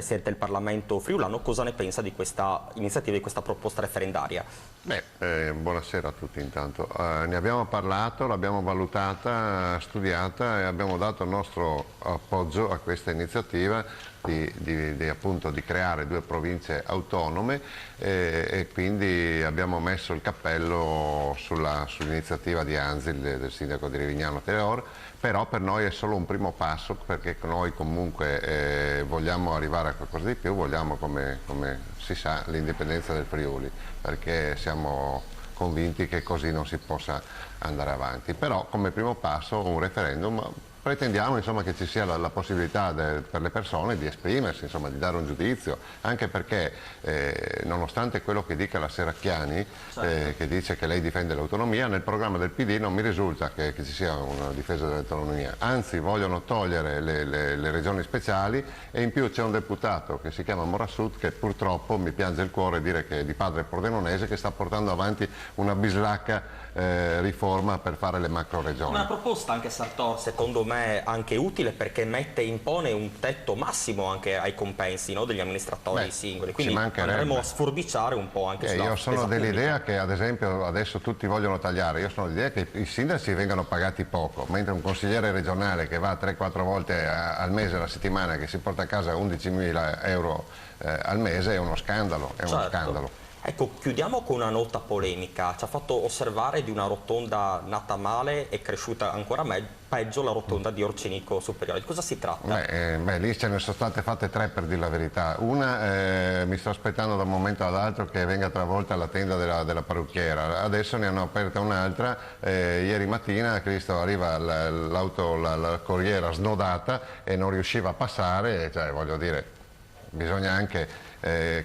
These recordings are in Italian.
Presidente del Parlamento friulano, cosa ne pensa di questa iniziativa, di questa proposta referendaria? Buonasera a tutti intanto. Ne abbiamo parlato, l'abbiamo valutata, studiata e abbiamo dato il nostro appoggio a questa iniziativa appunto di creare 2 province autonome e quindi abbiamo messo il cappello sull'iniziativa di Anzil, del sindaco di Rivignano Teor, però per noi è solo un primo passo, perché noi comunque vogliamo arrivare a qualcosa di più, vogliamo, come si sa, l'indipendenza del Friuli, perché siamo convinti che così non si possa andare avanti. Però come primo passo un referendum. Pretendiamo insomma, che ci sia la possibilità per le persone di esprimersi, insomma, di dare un giudizio, anche perché nonostante quello che dica la Serracchiani, che dice che lei difende l'autonomia, nel programma del PD non mi risulta che ci sia una difesa dell'autonomia, anzi vogliono togliere le regioni speciali e in più c'è un deputato che si chiama Morassut che purtroppo mi piange il cuore dire che è di padre pordenonese, che sta portando avanti una bislacca riforma per fare le macro regioni. Una proposta anche Sartor, secondo me anche utile, perché impone un tetto massimo anche ai compensi, no, degli amministratori singoli, quindi andremo a sforbiciare un po' anche sulla io sono dell'idea che ad esempio adesso tutti vogliono tagliare, io sono dell'idea che i sindaci vengano pagati poco, mentre un consigliere regionale che va 3-4 volte al mese, alla settimana, che si porta a casa 11.000 euro al mese è uno scandalo, uno scandalo. Ecco, chiudiamo con una nota polemica. Ci ha fatto osservare di una rotonda nata male e cresciuta ancora peggio la rotonda di Orcenico Superiore. Di cosa si tratta? Lì ce ne sono state fatte 3, per dire la verità. Una, mi sto aspettando da un momento all'altro che venga travolta la tenda della parrucchiera. Adesso ne hanno aperta un'altra. Ieri mattina, Cristo, arriva la corriera snodata e non riusciva a passare. Cioè, voglio dire, bisogna anche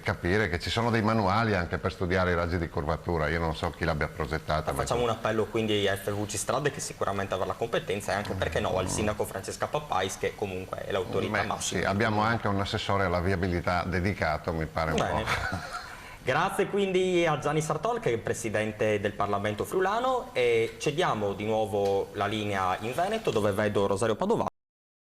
capire che ci sono dei manuali anche per studiare i raggi di curvatura, io non so chi l'abbia progettata. Facciamo un appello quindi a FVC Strade, che sicuramente avrà la competenza, e anche, perché no, al sindaco Francesca Pappais, che comunque è l'autorità massima. Sì, abbiamo anche un assessore alla viabilità dedicato, mi pare un po'. Grazie quindi a Gianni Sartor, che è il Presidente del Parlamento friulano, e cediamo di nuovo la linea in Veneto, dove vedo Rosario Padovani.